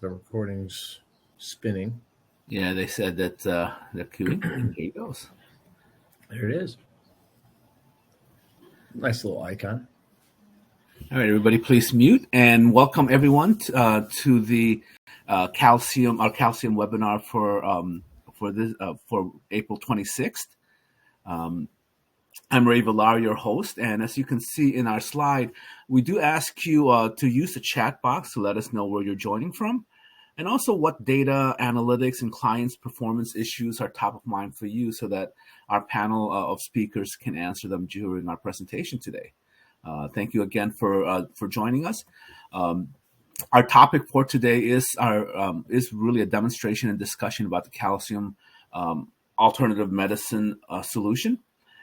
The recording's spinning. Yeah, they said that they're queuing. Here it goes. There it is. Nice little icon. All right, everybody, please mute and welcome everyone to the calcium webinar for April 26th. I'm Ray Villar, your host, and as you can see in our slide, we do ask you to use the chat box to let us know where you're joining from, and also what data, analytics, and clients' performance issues are top of mind for you so that our panel of speakers can answer them during our presentation today. Thank you again for joining us. Our topic for today is really a demonstration and discussion about the calcium alternative medicine solution.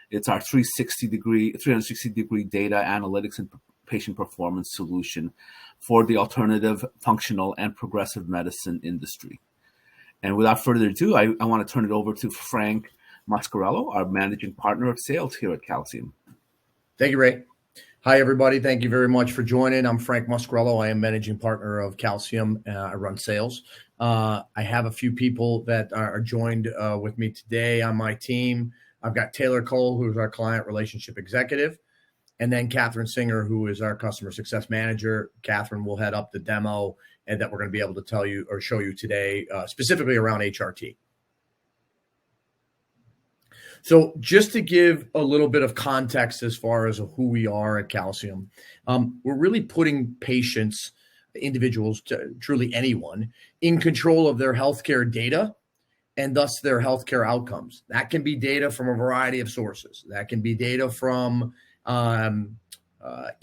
It's our 360 degree data analytics and patient performance solution for the alternative, functional, and progressive medicine industry. And without further ado, I want to turn it over to Frank Mascarello, our managing partner of sales here at Calcium. Thank you, Ray. Hi, everybody. Thank you very much for joining. I'm Frank Mascarello. I am managing partner of Calcium. I run sales. I have a few people that are joined with me today on my team. I've got Taylor Cole, who's our client relationship executive, and then Catherine Singer, who is our customer success manager. Catherine will head up the demo and that we're going to be able to tell you or show you today, specifically around HRT. So just to give a little bit of context as far as who we are at Calcium, we're really putting patients, individuals, truly anyone, in control of their healthcare data and thus their healthcare outcomes. That can be data from a variety of sources. That can be data from EMR and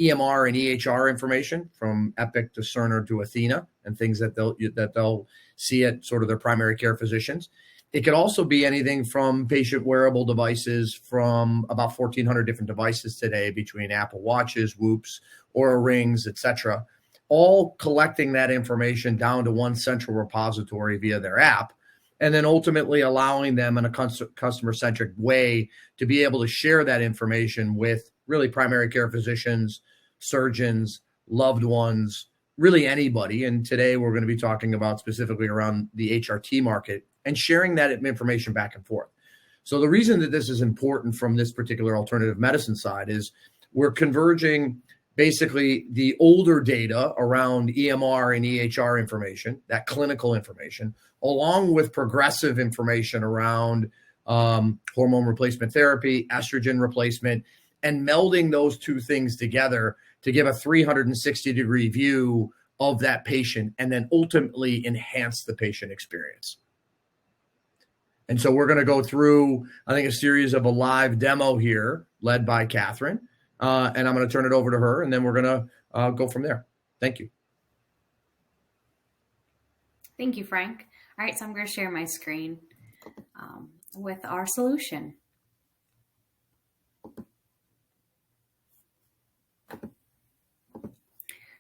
EHR information, from Epic to Cerner to Athena, and things that they'll see at sort of their primary care physicians. It could also be anything from patient wearable devices, from about 1,400 different devices today between Apple Watches, Whoops, Oura Rings, etc., all collecting that information down to one central repository via their app, and then ultimately allowing them in a customer-centric way to be able to share that information with really primary care physicians, surgeons, loved ones, really anybody. And today we're going to be talking about specifically around the HRT market and sharing that information back and forth. So the reason that this is important from this particular alternative medicine side is we're converging basically the older data around EMR and EHR information, that clinical information, along with progressive information around hormone replacement therapy, estrogen replacement, and melding those two things together to give a 360-degree view of that patient and then ultimately enhance the patient experience. And so we're going to go through, I think, a series of a live demo here led by Catherine. And I'm going to turn it over to her, and then we're going to go from there. Thank you. Thank you, Frank. All right, so I'm going to share my screen with our solution.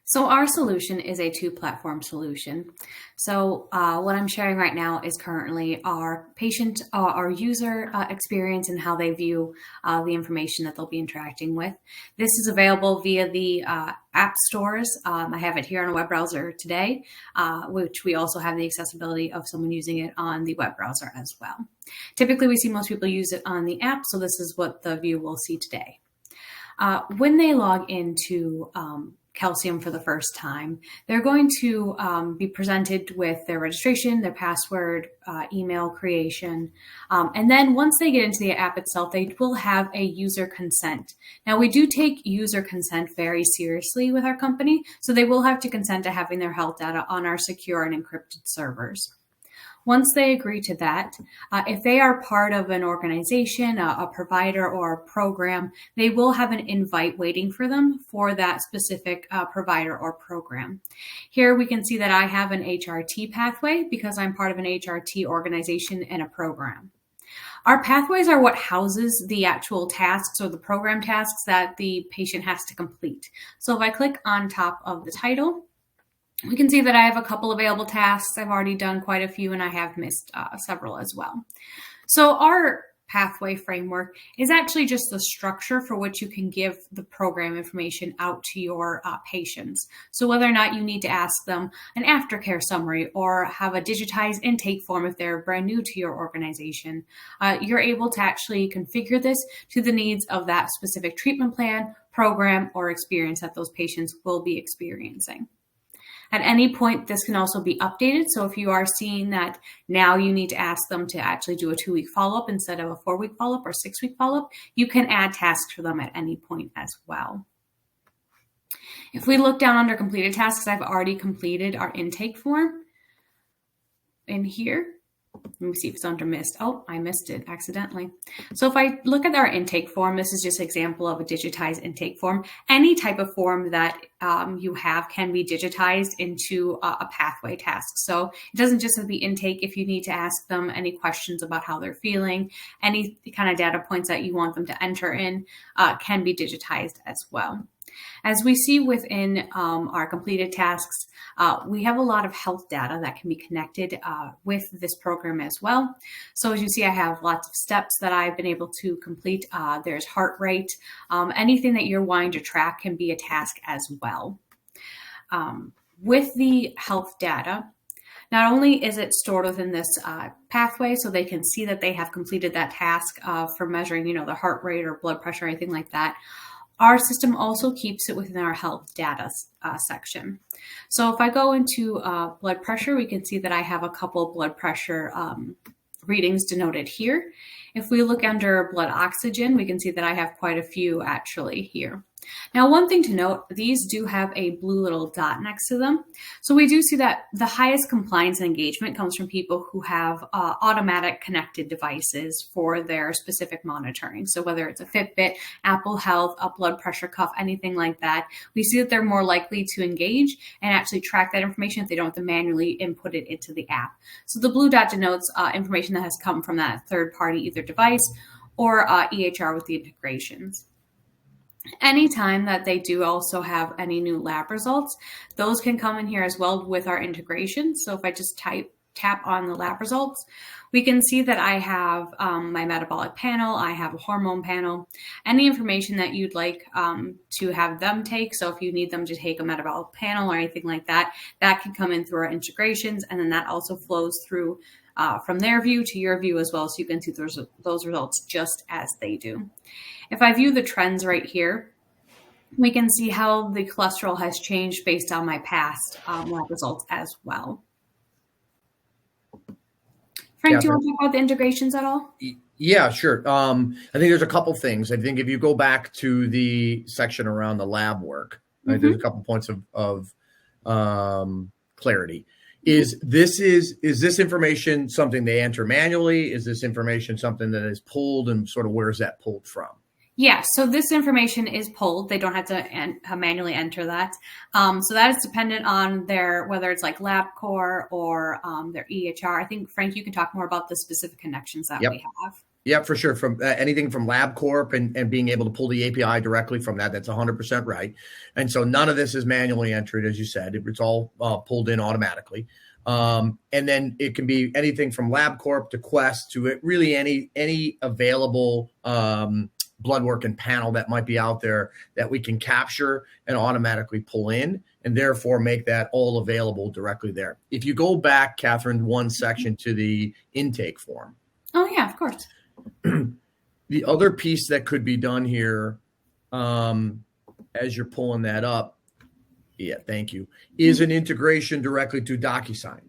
So our solution is a two-platform solution. So what I'm sharing right now is currently our patient, our user experience and how they view the information that they'll be interacting with. This is available via the app stores. I have it here on a web browser today, which we also have the accessibility of someone using it on the web browser as well. Typically, we see most people use it on the app, so this is what the view will see today. When they log into Calcium for the first time, they're going to be presented with their registration, their password, email creation. And then once they get into the app itself, they will have a user consent. Now, we do take user consent very seriously with our company, so they will have to consent to having their health data on our secure and encrypted servers. Once they agree to that, if they are part of an organization, a provider, or a program, they will have an invite waiting for them for that specific provider or program. Here we can see that I have an HRT pathway because I'm part of an HRT organization and a program. Our pathways are what houses the actual tasks or the program tasks that the patient has to complete. So if I click on top of the title, we can see that I have a couple available tasks. I've already done quite a few and I have missed several as well. So our pathway framework is actually just the structure for which you can give the program information out to your patients. So whether or not you need to ask them an aftercare summary or have a digitized intake form if they're brand new to your organization, you're able to actually configure this to the needs of that specific treatment plan, program, or experience that those patients will be experiencing. At any point, this can also be updated. So if you are seeing that now you need to ask them to actually do a 2-week follow-up instead of a 4-week follow-up or 6-week follow-up, you can add tasks for them at any point as well. If we look down under completed tasks, I've already completed our intake form in here. Let me see if it's under missed. Oh, I missed it accidentally. So if I look at our intake form, this is just an example of a digitized intake form. Any type of form that you have can be digitized into a pathway task. So it doesn't just have to be intake. If you need to ask them any questions about how they're feeling, any kind of data points that you want them to enter in can be digitized as well. As we see within our completed tasks, we have a lot of health data that can be connected with this program as well. So as you see, I have lots of steps that I've been able to complete. There's heart rate. Anything that you're wanting to track can be a task as well. With the health data, not only is it stored within this pathway so they can see that they have completed that task for measuring, the heart rate or blood pressure or anything like that, our system also keeps it within our health data section. So if I go into blood pressure, we can see that I have a couple blood pressure readings denoted here. If we look under blood oxygen, we can see that I have quite a few actually here. Now, one thing to note, these do have a blue little dot next to them. So we do see that the highest compliance and engagement comes from people who have automatic connected devices for their specific monitoring. So whether it's a Fitbit, Apple Health, a blood pressure cuff, anything like that, we see that they're more likely to engage and actually track that information if they don't have to manually input it into the app. So the blue dot denotes information that has come from that third-party either device or EHR with the integrations. Anytime that they do also have any new lab results, those can come in here as well with our integration. So if I just tap on the lab results, we can see that I have my metabolic panel, I have a hormone panel, any information that you'd like to have them take. So if you need them to take a metabolic panel or anything like that, that can come in through our integrations, and then that also flows through from their view to your view as well, so you can see those results just as they do. If I view the trends right here, we can see how the cholesterol has changed based on my past lab results as well. Frank, do you want to talk about the integrations at all? Yeah, sure. I think there's a couple things. I think if you go back to the section around the lab work, right, there's a couple points of clarity. Is this information something they enter manually? Is this information something that is pulled, and sort of where is that pulled from? Yeah, so this information is pulled. They don't have to manually enter that. So that is dependent on whether it's like LabCorp or their EHR. I think, Frank, you can talk more about the specific connections that we have. Yeah, for sure. From anything from LabCorp and being able to pull the API directly from that's 100% right. And so none of this is manually entered, as you said. It's all pulled in automatically. And then it can be anything from LabCorp to Quest to really any available blood work and panel that might be out there that we can capture and automatically pull in, and therefore make that all available directly there. If you go back, Catherine, one section to the intake form. Oh, yeah, of course. The other piece that could be done here, as you're pulling that up, thank you, is an integration directly to DocuSign.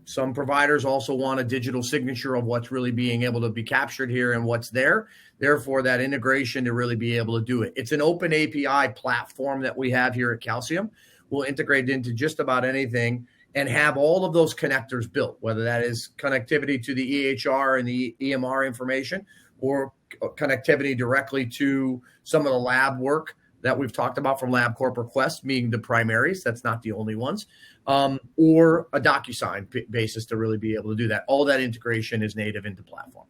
Some providers also want a digital signature of what's really being able to be captured here and what's there. Therefore, that integration to really be able to do it. It's an open API platform that we have here at Calcium. We'll integrate into just about anything and have all of those connectors built, whether that is connectivity to the EHR and the EMR information, or connectivity directly to some of the lab work that we've talked about from LabCorp or Quest, being the primaries. That's not the only ones. Or a DocuSign basis to really be able to do that. All that integration is native into platform.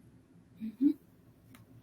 Mm-hmm.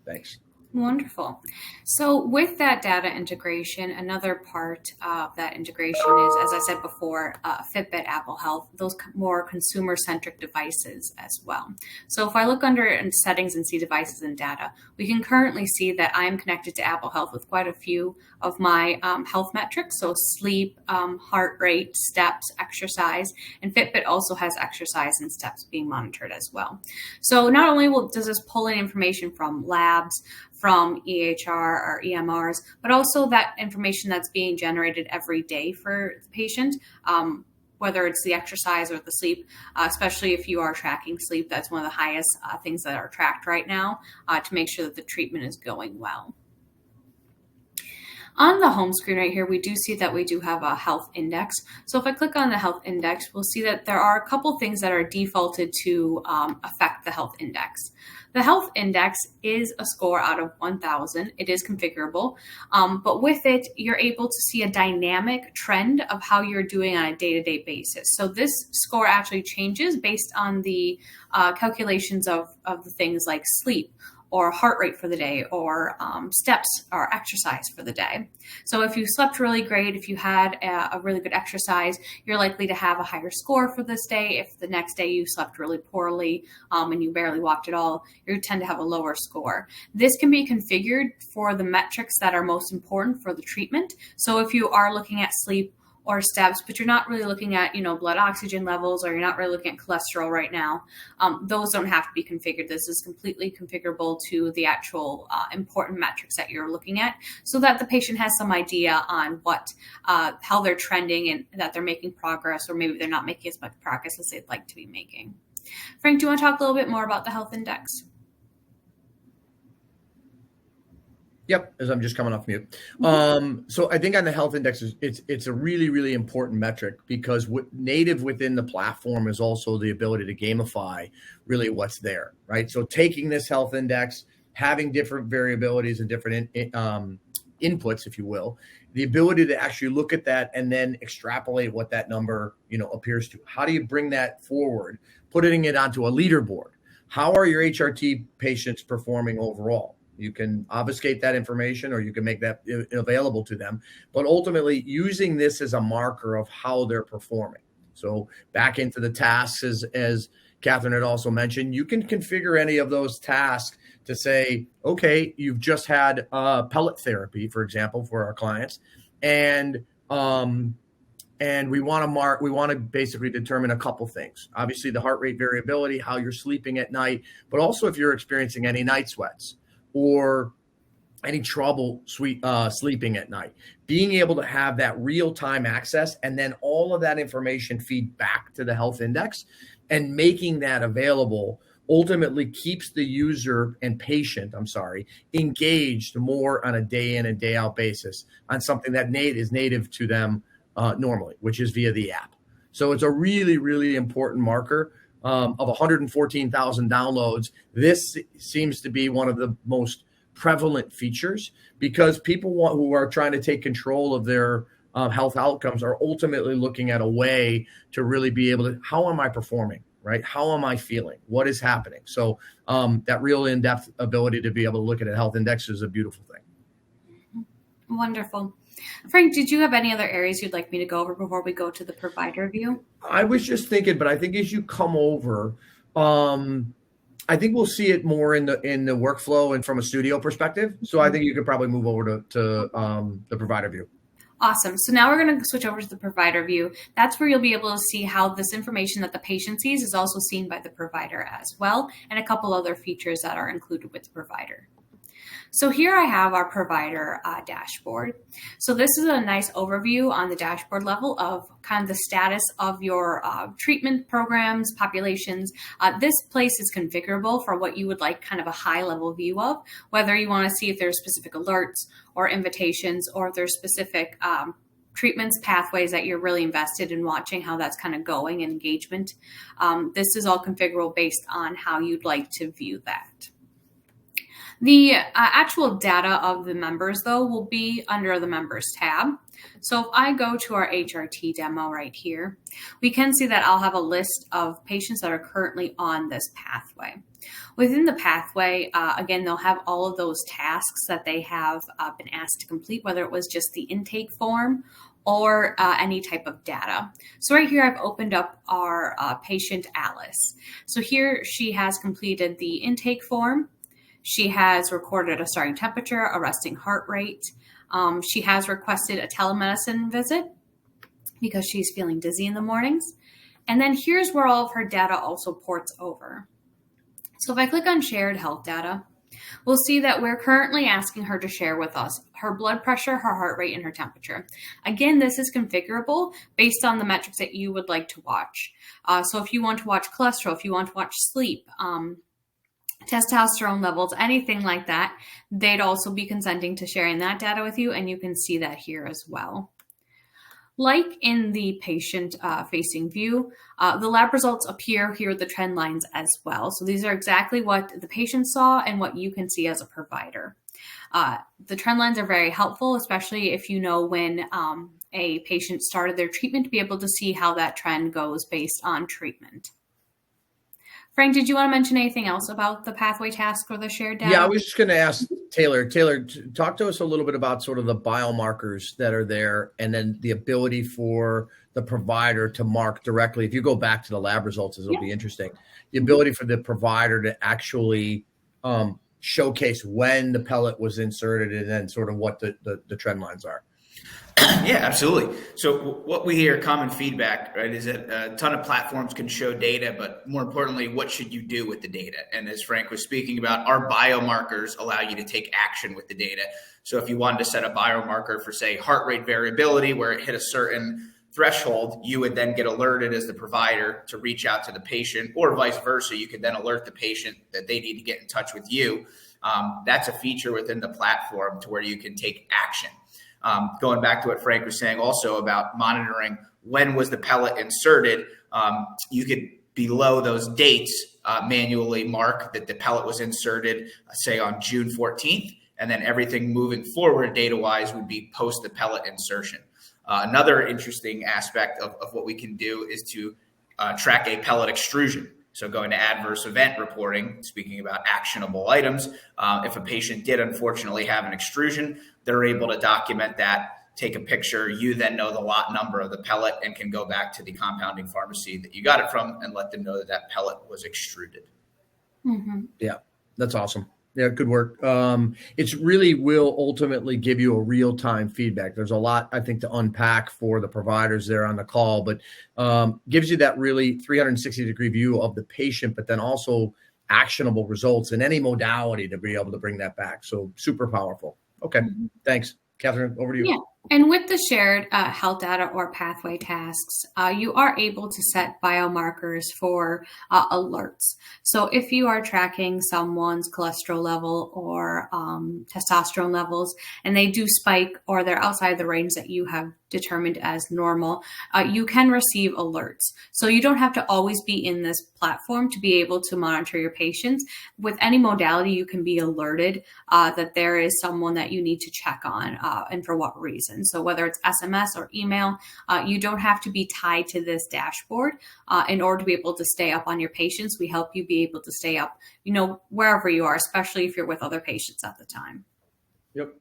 Thanks. Wonderful. So with that data integration, another part of that integration is, as I said before, Fitbit, Apple Health, those more consumer-centric devices as well. So if I look under in settings and see devices and data, we can currently see that I am connected to Apple Health with quite a few of my health metrics. So sleep, heart rate, steps, exercise, and Fitbit also has exercise and steps being monitored as well. So not only does this pull in information from labs, from EHR or EMRs, but also that information that's being generated every day for the patient, whether it's the exercise or the sleep, especially if you are tracking sleep. That's one of the highest things that are tracked right now to make sure that the treatment is going well. On the home screen right here, we do see that we do have a health index. So if I click on the health index, we'll see that there are a couple things that are defaulted to affect the health index. The health index is a score out of 1,000. It is configurable, but with it, you're able to see a dynamic trend of how you're doing on a day-to-day basis. So this score actually changes based on the calculations of the things like sleep, or heart rate for the day, or steps or exercise for the day. So if you slept really great, if you had a really good exercise, you're likely to have a higher score for this day. If the next day you slept really poorly and you barely walked at all, you tend to have a lower score. This can be configured for the metrics that are most important for the treatment. So if you are looking at sleep or steps, but you're not really looking at, blood oxygen levels, or you're not really looking at cholesterol right now, those don't have to be configured. This is completely configurable to the actual important metrics that you're looking at, so that the patient has some idea on how they're trending and that they're making progress, or maybe they're not making as much progress as they'd like to be making. Frank, do you want to talk a little bit more about the health index? Yep, as I'm just coming off mute. So I think on the health index, it's a really, really important metric, because native within the platform is also the ability to gamify really what's there, right? So taking this health index, having different variabilities and different inputs, if you will, the ability to actually look at that and then extrapolate what that number, appears to. How do you bring that forward, putting it onto a leaderboard? How are your HRT patients performing overall? You can obfuscate that information, or you can make that available to them, but ultimately using this as a marker of how they're performing. So back into the tasks, as Catherine had also mentioned, you can configure any of those tasks to say, okay, you've just had pellet therapy, for example, for our clients, and we want to basically determine a couple things. Obviously, the heart rate variability, how you're sleeping at night, but also if you're experiencing any night sweats or any trouble sleeping at night. Being able to have that real-time access, and then all of that information feed back to the health index, and making that available ultimately keeps the user and patient, engaged more on a day in and day out basis on something that is native to them normally, which is via the app. So it's a really, really important marker. Of 114,000 downloads, this seems to be one of the most prevalent features, because people who are trying to take control of their health outcomes are ultimately looking at a way to really be able to, how am I performing, right? How am I feeling? What is happening? So that real in-depth ability to be able to look at a health index is a beautiful thing. Wonderful. Frank, did you have any other areas you'd like me to go over before we go to the provider view? I was just thinking, but I think as you come over, I think we'll see it more in the workflow and from a studio perspective. So I think you could probably move over to the provider view. Awesome. So now we're going to switch over to the provider view. That's where you'll be able to see how this information that the patient sees is also seen by the provider as well, and a couple other features that are included with the provider. So here I have our provider dashboard. So this is a nice overview on the dashboard level of kind of the status of your treatment programs, populations. This place is configurable for what you would like kind of a high level view of, whether you want to see if there's specific alerts or invitations, or if there's specific treatments, pathways that you're really invested in watching how that's kind of going and engagement. This is all configurable based on how you'd like to view that. The actual data of the members, though, will be under the members tab. So if I go to our HRT demo right here, we can see that I'll have a list of patients that are currently on this pathway. Within the pathway, again, they'll have all of those tasks that they have been asked to complete, whether it was just the intake form or any type of data. So right here, I've opened up our patient Alice. So here she has completed the intake form. She has recorded a starting temperature, a resting heart rate. She has requested a telemedicine visit because she's feeling dizzy in the mornings. And then here's where all of her data also ports over. So if I click on shared health data, we'll see that we're currently asking her to share with us her blood pressure, her heart rate, and her temperature. Again, this is configurable based on the metrics that you would like to watch. So if you want to watch cholesterol, if you want to watch sleep, testosterone levels, anything like that, they'd also be consenting to sharing that data with you, and you can see that here as well. Like in the patient-facing view, the lab results appear here with the trend lines as well. So these are exactly what the patient saw and what you can see as a provider. The trend lines are very helpful, especially if you know when a patient started their treatment, to be able to see how that trend goes based on treatment. Frank, did you want to mention anything else about the pathway task or the shared data? Yeah, I was just going to ask Taylor. Taylor, talk to us a little bit about sort of the biomarkers that are there, and then the ability for the provider to mark directly. If you go back to the lab results, it'll be interesting. The ability for the provider to actually showcase when the pellet was inserted, and then sort of what the trend lines are. Yeah, absolutely. So what we hear common feedback, right, is that a ton of platforms can show data, but more importantly, what should you do with the data? And as Frank was speaking about, our biomarkers allow you to take action with the data. So if you wanted to set a biomarker for, say, heart rate variability, where it hit a certain threshold, you would then get alerted as the provider to reach out to the patient, or vice versa. You could then alert the patient that they need to get in touch with you. That's a feature within the platform to where you can take action. Going back to what Frank was saying also about monitoring when was the pellet inserted, you could below those dates manually mark that the pellet was inserted, say on June 14th, and then everything moving forward data-wise would be post the pellet insertion. Another interesting aspect of what we can do is to track a pellet extrusion. So going to adverse event reporting, speaking about actionable items, if a patient did unfortunately have an extrusion, they're able to document that, take a picture. You then know the lot number of the pellet and can go back to the compounding pharmacy that you got it from and let them know that that pellet was extruded. Mm-hmm. Yeah, that's awesome. Yeah, good work. It's really will ultimately give you a real-time feedback. There's a lot, I think, to unpack for the providers there on the call, but gives you that really 360-degree view of the patient, but then also actionable results in any modality to be able to bring that back. So super powerful. Okay, thanks. Catherine, over to you. Yeah. And with the shared health data or pathway tasks, you are able to set biomarkers for alerts. So if you are tracking someone's cholesterol level or testosterone levels, and they do spike or they're outside the range that you have determined as normal, you can receive alerts. So you don't have to always be in this platform to be able to monitor your patients. With any modality, you can be alerted that there is someone that you need to check on and for what reason. So whether it's SMS or email, you don't have to be tied to this dashboard in order to be able to stay up on your patients. We help you be able to stay up, wherever you are, especially if you're with other patients at the time. Yep.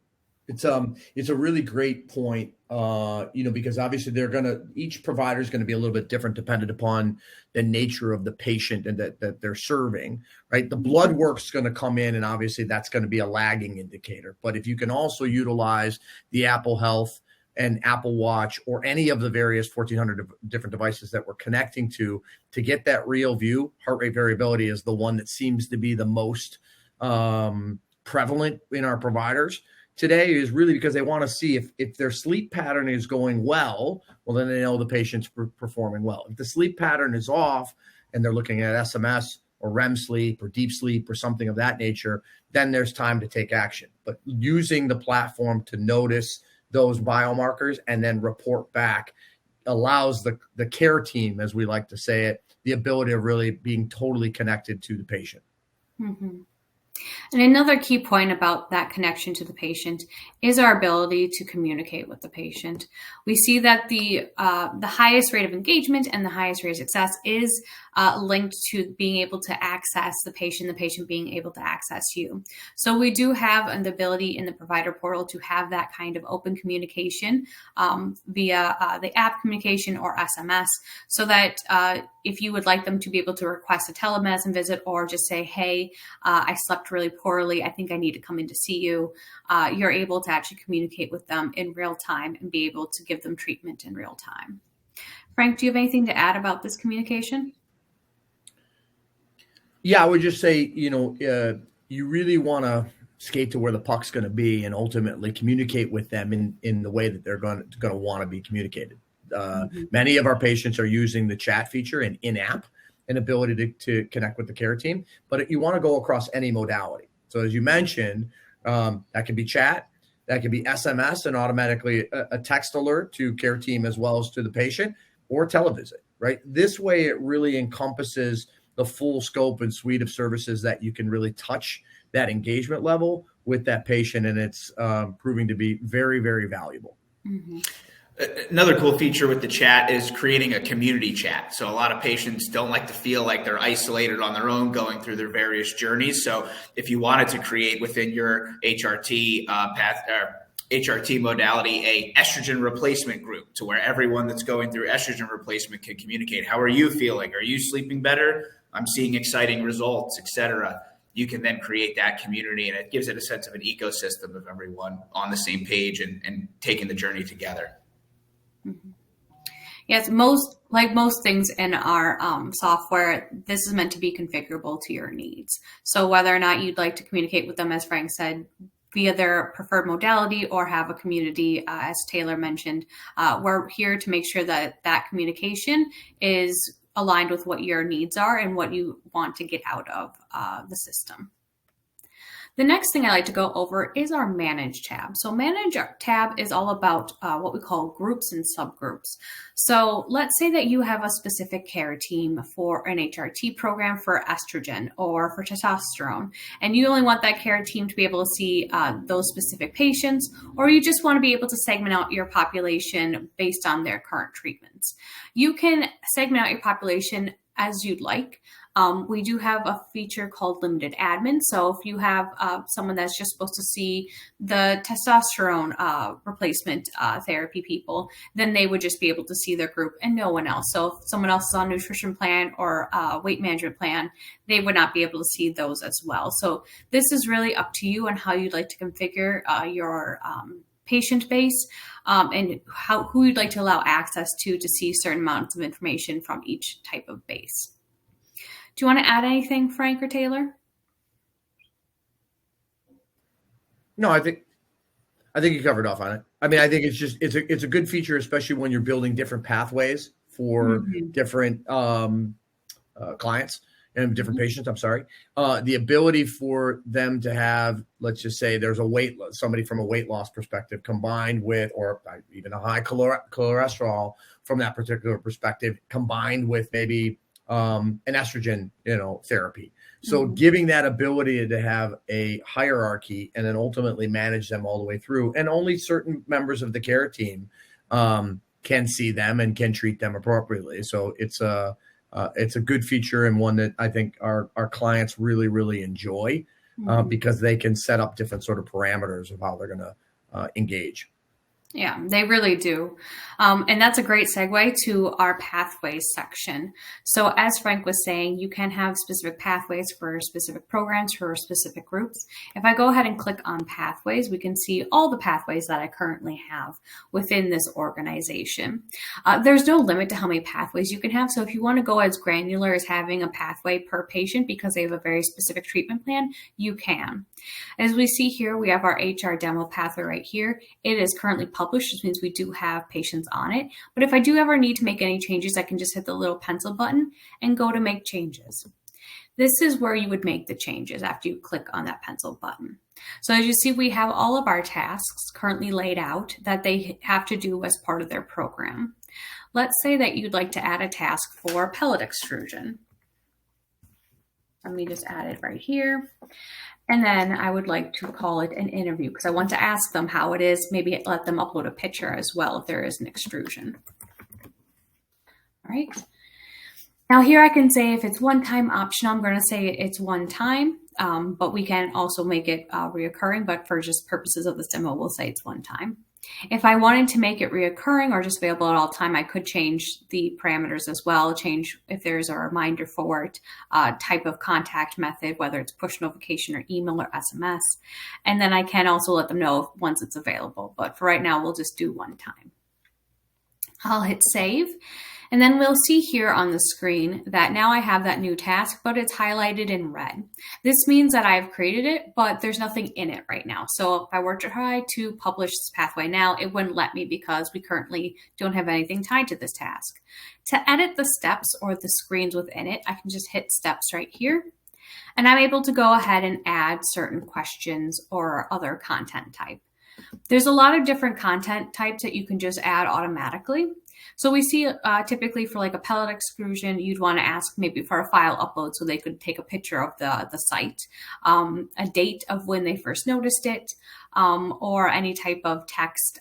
It's a really great point, because obviously each provider is going to be a little bit different dependent upon the nature of the patient and that they're serving, right? The blood work's going to come in, and obviously that's going to be a lagging indicator. But if you can also utilize the Apple Health and Apple Watch or any of the various 1,400 different devices that we're connecting to get that real view, heart rate variability is the one that seems to be the most prevalent in our providers today, is really because they want to see if their sleep pattern is going well, then they know the patient's performing well. If the sleep pattern is off and they're looking at SMS or REM sleep or deep sleep or something of that nature, then there's time to take action. But using the platform to notice those biomarkers and then report back allows the care team, as we like to say it, the ability of really being totally connected to the patient. Mm-hmm. And another key point about that connection to the patient is our ability to communicate with the patient. We see that the highest rate of engagement and the highest rate of success is linked to being able to access the patient being able to access you. So we do have the ability in the provider portal to have that kind of open communication via the app communication or SMS, so that if you would like them to be able to request a telemedicine visit or just say, hey, I slept really poorly, I think I need to come in to see you, you're able to actually communicate with them in real time and be able to give them treatment in real time. Frank, do you have anything to add about this communication? Yeah, I would just say, you really want to skate to where the puck's going to be and ultimately communicate with them in the way that they're going to want to be communicated. Many of our patients are using the chat feature and in-app, an ability to connect with the care team, but you want to go across any modality. So as you mentioned, that can be chat, that can be SMS and automatically a text alert to care team as well as to the patient, or televisit, right? This way it really encompasses the full scope and suite of services that you can really touch that engagement level with that patient. And it's proving to be very, very valuable. Mm-hmm. Another cool feature with the chat is creating a community chat. So a lot of patients don't like to feel like they're isolated on their own going through their various journeys. So if you wanted to create within your HRT HRT modality a estrogen replacement group to where everyone that's going through estrogen replacement can communicate. How are you feeling? Are you sleeping better? I'm seeing exciting results, etc. You can then create that community, and it gives it a sense of an ecosystem of everyone on the same page and taking the journey together. Mm-hmm. Yes, most things in our software, this is meant to be configurable to your needs. So whether or not you'd like to communicate with them, as Frank said, via their preferred modality or have a community, as Taylor mentioned, we're here to make sure that that communication is aligned with what your needs are and what you want to get out of the system. The next thing I like to go over is our Manage tab. So Manage tab is all about what we call groups and subgroups. So let's say that you have a specific care team for an HRT program for estrogen or for testosterone, and you only want that care team to be able to see those specific patients, or you just want to be able to segment out your population based on their current treatments. You can segment out your population as you'd like. We do have a feature called limited admin. So if you have someone that's just supposed to see the testosterone replacement therapy people, then they would just be able to see their group and no one else. So if someone else is on a nutrition plan or weight management plan, they would not be able to see those as well. So this is really up to you on how you'd like to configure your patient base and who you'd like to allow access to see certain amounts of information from each type of base. Do you want to add anything, Frank or Taylor? No, I think you covered off on it. I mean, I think it's a good feature, especially when you're building different pathways for different clients and different patients. I'm sorry. The ability for them to have, let's just say, there's somebody from a weight loss perspective combined with, or even a high cholesterol from that particular perspective, combined with maybe an estrogen, therapy. So giving that ability to have a hierarchy and then ultimately manage them all the way through, and only certain members of the care team can see them and can treat them appropriately. So it's a good feature and one that I think our clients really, really enjoy because they can set up different sort of parameters of how they're going to engage. Yeah, they really do. And that's a great segue to our pathways section. So as Frank was saying, you can have specific pathways for specific programs, for specific groups. If I go ahead and click on pathways, we can see all the pathways that I currently have within this organization. There's no limit to how many pathways you can have. So if you want to go as granular as having a pathway per patient because they have a very specific treatment plan, you can. As we see here, we have our HR demo pathway right here. It is currently published, which means we do have patients on it. But if I do ever need to make any changes, I can just hit the little pencil button and go to make changes. This is where you would make the changes after you click on that pencil button. So as you see, we have all of our tasks currently laid out that they have to do as part of their program. Let's say that you'd like to add a task for pellet extrusion. Let me just add it right here. And then I would like to call it an interview because I want to ask them how it is. Maybe let them upload a picture as well if there is an extrusion. All right. Now here I can say if it's one-time optional, I'm going to say it's one time, but we can also make it reoccurring. But for just purposes of this demo, we'll say it's one time. If I wanted to make it reoccurring or just available at all time, I could change the parameters as well, change if there's a reminder for it, type of contact method, whether it's push notification or email or SMS. And then I can also let them know once it's available. But for right now, we'll just do one time. I'll hit save. And then we'll see here on the screen that now I have that new task, but it's highlighted in red. This means that I've created it, but there's nothing in it right now. So if I were to try to publish this pathway now, it wouldn't let me because we currently don't have anything tied to this task. To edit the steps or the screens within it, I can just hit steps right here. And I'm able to go ahead and add certain questions or other content type. There's a lot of different content types that you can just add automatically. So we see typically for like a pellet extrusion, you'd want to ask maybe for a file upload so they could take a picture of the site, a date of when they first noticed it, or any type of text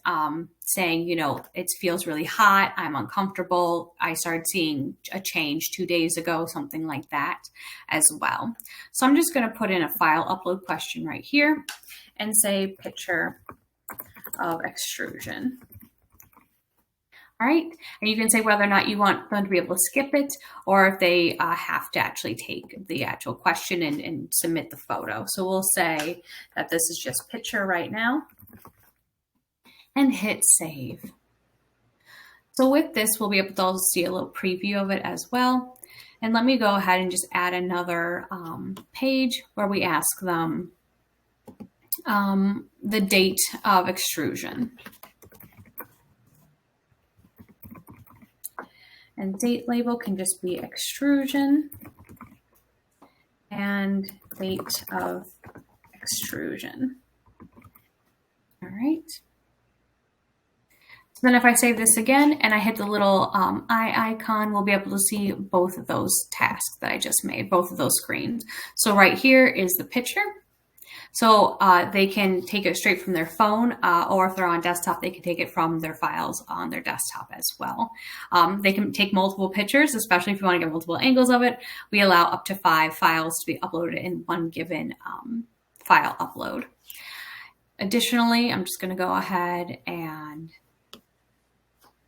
saying, you know, it feels really hot, I'm uncomfortable, I started seeing a change 2 days ago, something like that as well. So I'm just going to put in a file upload question right here and say picture of extrusion. All right, and you can say whether or not you want them to be able to skip it or if they have to actually take the actual question and submit the photo. So we'll say that this is just picture right now and hit save. So with this, we'll be able to see a little preview of it as well. And let me go ahead and just add another page where we ask them the date of extrusion. And date label can just be extrusion and date of extrusion. All right. So then if I save this again and I hit the little eye icon, we'll be able to see both of those tasks that I just made, both of those screens. So right here is the picture. So they can take it straight from their phone, or if they're on desktop, they can take it from their files on their desktop as well. They can take multiple pictures, especially if you want to get multiple angles of it. We allow up to 5 files to be uploaded in one given file upload. Additionally, I'm just going to go ahead and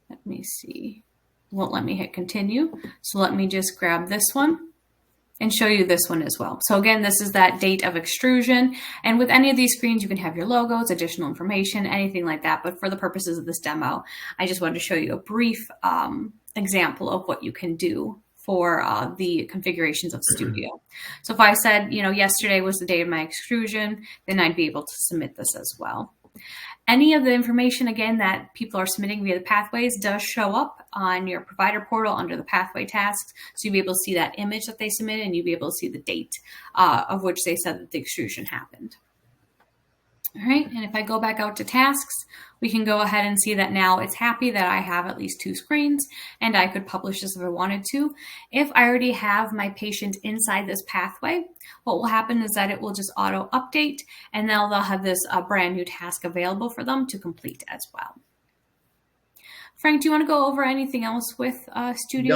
let me see. Won't let me hit continue. So let me just grab this one and show you this one as well. So again, this is that date of extrusion. And with any of these screens, you can have your logos, additional information, anything like that. But for the purposes of this demo, I just wanted to show you a brief example of what you can do for the configurations of Studio. So if I said, you know, yesterday was the date of my extrusion, then I'd be able to submit this as well. Any of the information, again, that people are submitting via the pathways does show up on your provider portal under the pathway tasks. So you'll be able to see that image that they submitted and you'll be able to see the date of which they said that the extrusion happened. All right, and if I go back out to tasks, we can go ahead and see that now it's happy that I have at least 2 screens and I could publish this if I wanted to. If I already have my patient inside this pathway, what will happen is that it will just auto update and now they'll have this brand new task available for them to complete as well. Frank, do you want to go over anything else with Studio?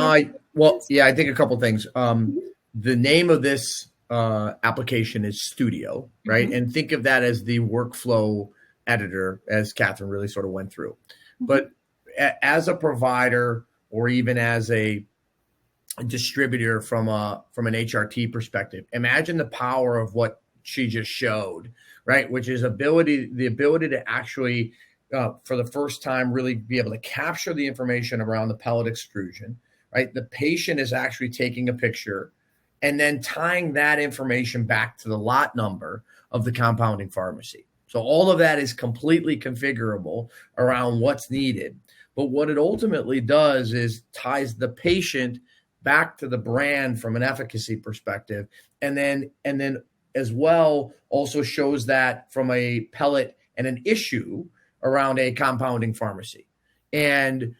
No, I think a couple things. The name of this application is Studio, right? Mm-hmm. And think of that as the workflow editor, as Catherine really sort of went through. Mm-hmm. But as a provider or even as a distributor from an HRT perspective, imagine the power of what she just showed, right? Which is the ability to actually, for the first time, really be able to capture the information around the pellet extrusion, right? The patient is actually taking a picture and then tying that information back to the lot number of the compounding pharmacy. So all of that is completely configurable around what's needed. But what it ultimately does is ties the patient back to the brand from an efficacy perspective. And then as well also shows that from a pellet and an issue around a compounding pharmacy. And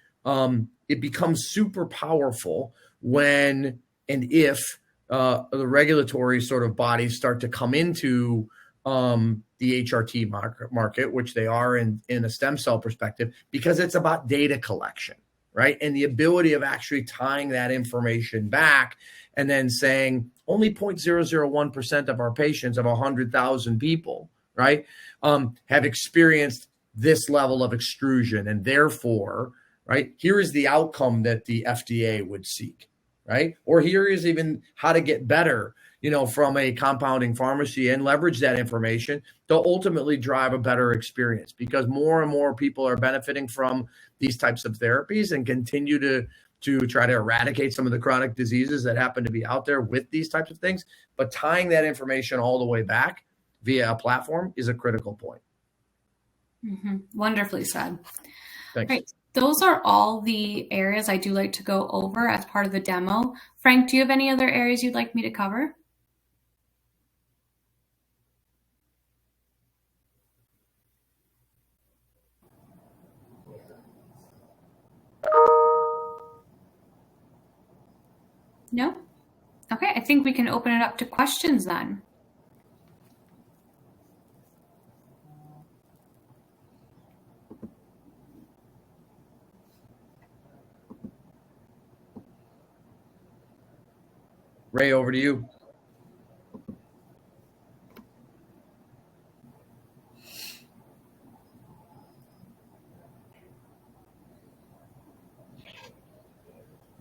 it becomes super powerful when and if the regulatory sort of bodies start to come into the HRT market, which they are in a stem cell perspective, because it's about data collection, right? And the ability of actually tying that information back and then saying only 0.001% of our patients of 100,000 people, right, have experienced this level of extrusion. And therefore, right, here is the outcome that the FDA would seek, right? Or here is even how to get better, from a compounding pharmacy and leverage that information to ultimately drive a better experience, because more and more people are benefiting from these types of therapies and continue to try to eradicate some of the chronic diseases that happen to be out there with these types of things. But tying that information all the way back via a platform is a critical point. Mm-hmm. Wonderfully said. Thanks. Great. Those are all the areas I do like to go over as part of the demo. Frank, do you have any other areas you'd like me to cover? No? Okay, I think we can open it up to questions then. Ray, over to you.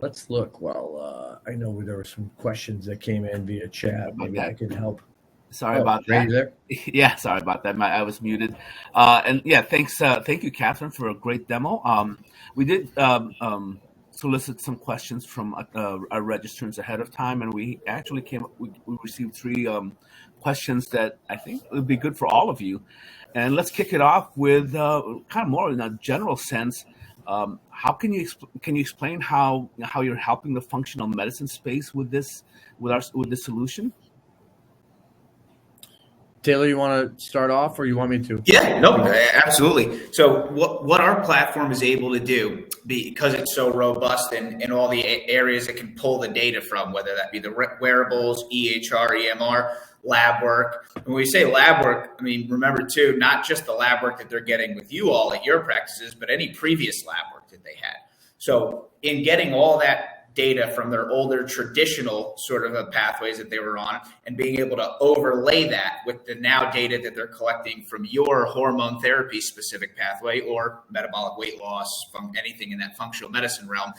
Let's look. Well, I know there were some questions that came in via chat. Maybe I can help. Sorry about Ray, that. you there? Yeah, sorry about that. I was muted. And yeah, thanks. Thank you, Catherine, for a great demo. We did solicit some questions from our registrants ahead of time, and we actually we received 3 questions that I think would be good for all of you. And let's kick it off with kind of more in a general sense. How can you explain how you're helping the functional medicine space with this solution? Taylor, you want to start off, or you want me to? Yeah, no, absolutely. So what our platform is able to do, because it's so robust in all the areas it can pull the data from, whether that be the wearables, EHR, EMR, lab work. When we say lab work, I mean, remember too, not just the lab work that they're getting with you all at your practices, but any previous lab work that they had. So in getting all that data from their older traditional sort of pathways that they were on, and being able to overlay that with the now data that they're collecting from your hormone therapy specific pathway or metabolic weight loss, from anything in that functional medicine realm,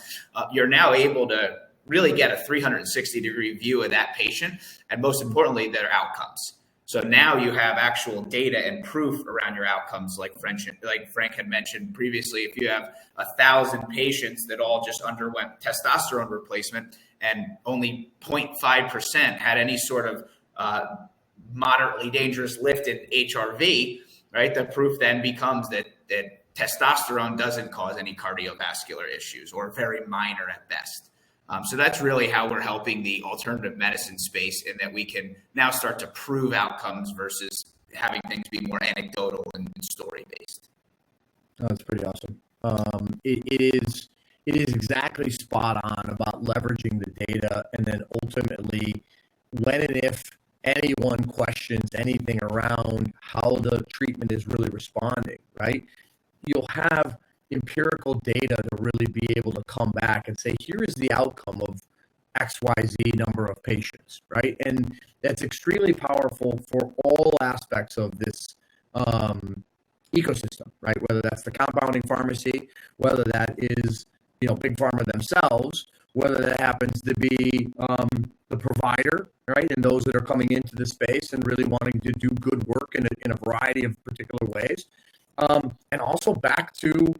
you're now able to really get a 360-degree view of that patient, and most importantly, their outcomes. So now you have actual data and proof around your outcomes, like Frank had mentioned previously. If you have 1,000 patients that all just underwent testosterone replacement and only 0.5% had any sort of moderately dangerous lift in HRV, right? The proof then becomes that testosterone doesn't cause any cardiovascular issues, or very minor at best. So that's really how we're helping the alternative medicine space, in that we can now start to prove outcomes versus having things be more anecdotal and story-based. Oh, that's pretty awesome. It is exactly spot on about leveraging the data, and then ultimately, when and if anyone questions anything around how the treatment is really responding, right? You'll have empirical data to really be able to come back and say, here is the outcome of XYZ number of patients, right? And that's extremely powerful for all aspects of this ecosystem, right? Whether that's the compounding pharmacy, whether that is, Big Pharma themselves, whether that happens to be the provider, right? And those that are coming into the space and really wanting to do good work in a variety of particular ways. And also back to,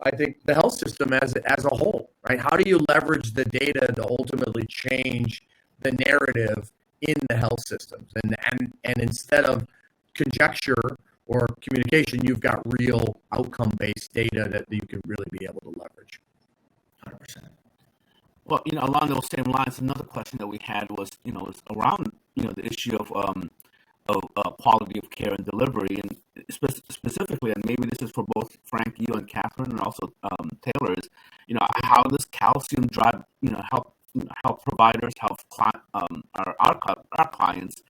I think the health system as a whole, right? How do you leverage the data to ultimately change the narrative in the health systems? And instead of conjecture or communication, you've got real outcome-based data that you can really be able to leverage. 100%. Well, along those same lines, another question that we had was, was around, the issue of quality of care and delivery, and specifically, and maybe this is for both Frank, you, and Catherine, and also Taylor, is how does calcium drive help help providers, help our clients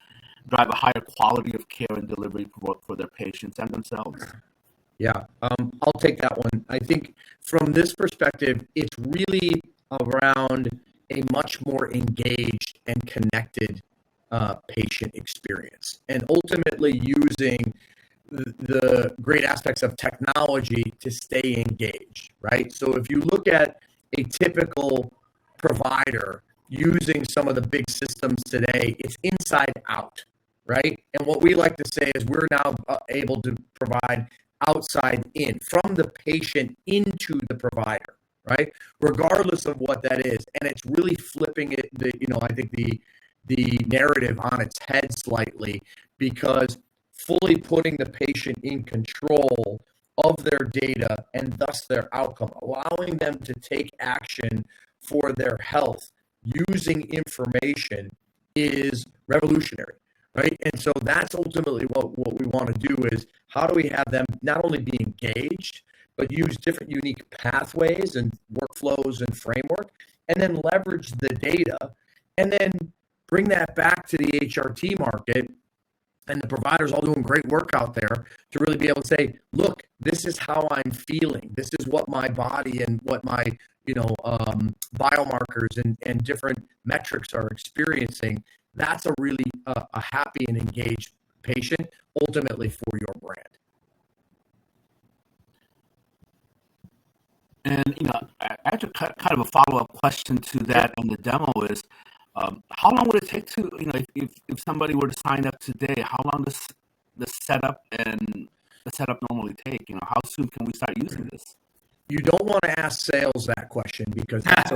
drive a higher quality of care and delivery for their patients and themselves? Yeah, I'll take that one. I think from this perspective, it's really around a much more engaged and connected patient experience, and ultimately using the great aspects of technology to stay engaged, right? So if you look at a typical provider using some of the big systems today, it's inside out, right? And what we like to say is we're now able to provide outside in, from the patient into the provider, right? Regardless of what that is. And it's really flipping it, I think the narrative on its head slightly, because fully putting the patient in control of their data and thus their outcome, allowing them to take action for their health using information is revolutionary, right? And so that's ultimately what we want to do is how do we have them not only be engaged, but use different unique pathways and workflows and framework, and then leverage the data and then bring that back to the HRT market. And the providers all doing great work out there to really be able to say, look, this is how I'm feeling. This is what my body and what my, biomarkers and different metrics are experiencing. That's a really a happy and engaged patient, ultimately for your brand. And, actually kind of a follow-up question to that on the demo is, how long would it take to, if somebody were to sign up today, how long does the setup normally take? How soon can we start using this? You don't want to ask sales that question because that's a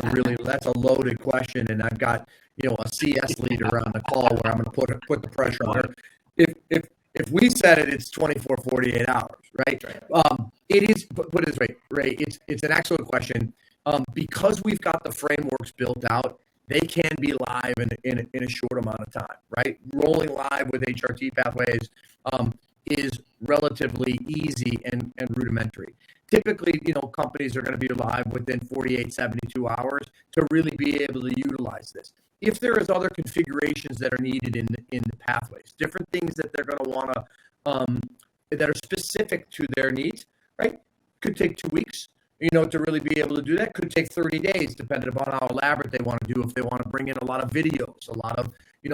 loaded question, and I've got a CS leader on the call where I'm going to put the pressure on her. If we said it's 24, 48 hours, right? It is. Put it this way, Ray. It's an excellent question because we've got the frameworks built out. They can be live in a short amount of time, right? Rolling live with HRT pathways is relatively easy and rudimentary. Typically, companies are going to be live within 48, 72 hours to really be able to utilize this. If there is other configurations that are needed in the pathways, different things that they're going to want to, that are specific to their needs, right? Could take 2 weeks. To really be able to do that could take 30 days, depending upon how elaborate they want to do. If they want to bring in a lot of videos, a lot of,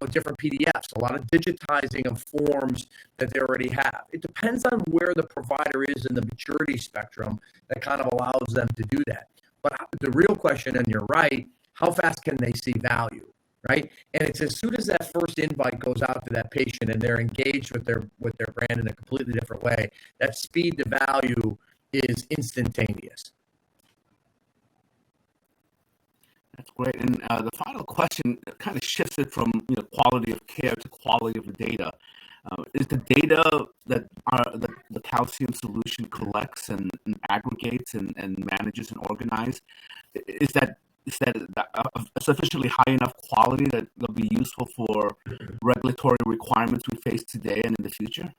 different PDFs, a lot of digitizing of forms that they already have. It depends on where the provider is in the maturity spectrum that kind of allows them to do that. But the real question, and you're right, how fast can they see value, right? And it's as soon as that first invite goes out to that patient and they're engaged with their brand in a completely different way, that speed to value is instantaneous. That's great. And the final question kind of shifts it from quality of care to quality of the data. Is the data that the calcium solution collects and aggregates and manages and organizes, is that sufficiently high enough quality that they'll be useful for regulatory requirements we face today and in the future?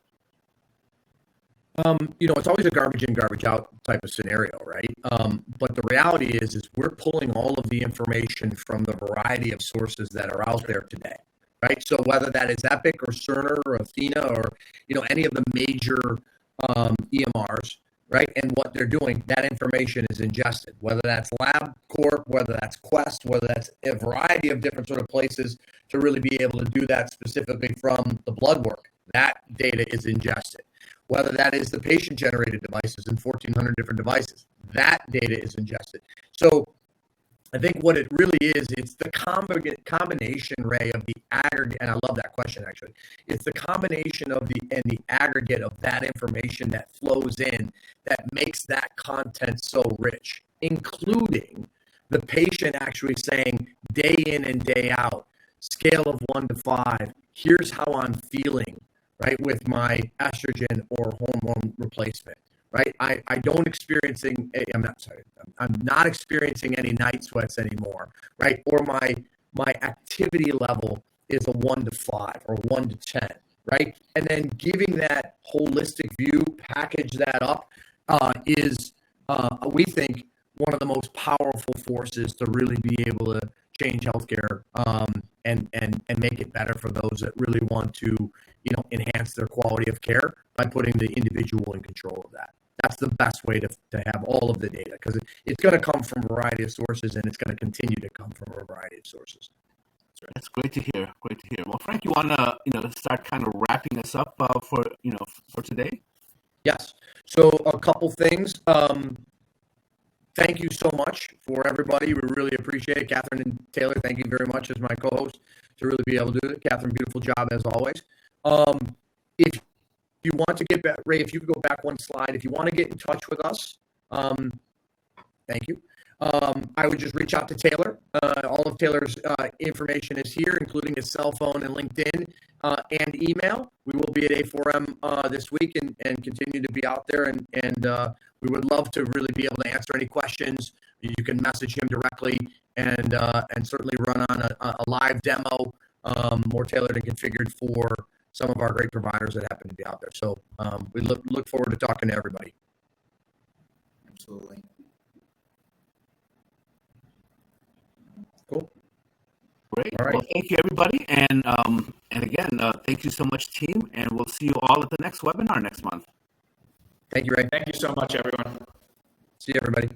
It's always a garbage in, garbage out type of scenario, right? But the reality is we're pulling all of the information from the variety of sources that are out there today, right? So whether that is Epic or Cerner or Athena or, any of the major EMRs, right? And what they're doing, that information is ingested, whether that's LabCorp, whether that's Quest, whether that's a variety of different sort of places to really be able to do that specifically from the blood work. That data is ingested. Whether that is the patient-generated devices and 1,400 different devices, that data is ingested. So I think what it really is, it's the combination, Ray, of the aggregate, and I love that question, actually. It's the combination of the aggregate of that information that flows in that makes that content so rich, including the patient actually saying day in and day out, scale of 1 to 5, here's how I'm feeling, right, with my estrogen or hormone replacement, right? I'm not experiencing any night sweats anymore, right? Or my activity level is a 1 to 5 or 1 to 10, right? And then giving that holistic view, package that up, is we think one of the most powerful forces to really be able change healthcare and make it better for those that really want to, enhance their quality of care by putting the individual in control of that. That's the best way to have all of the data, because it's going to come from a variety of sources, and it's going to continue to come from a variety of sources. That's great to hear. Great to hear. Well, Frank, you want to start kind of wrapping us up for today? Yes. So a couple things. Thank you so much for everybody. We really appreciate it. Catherine and Taylor, thank you very much as my co-host to really be able to do it. Catherine, beautiful job as always. If you want to get back, Ray, if you could go back one slide, if you want to get in touch with us, thank you. I would just reach out to Taylor. All of Taylor's information is here, including his cell phone and LinkedIn and email. We will be at A4M this week and continue to be out there. And we would love to really be able to answer any questions. You can message him directly and certainly run on a live demo more tailored and configured for some of our great providers that happen to be out there. So we look forward to talking to everybody. Absolutely. Cool. Great. All right. Well, thank you, everybody. And again, thank you so much, team. And we'll see you all at the next webinar next month. Thank you, Ray. Thank you so much, everyone. See you, everybody.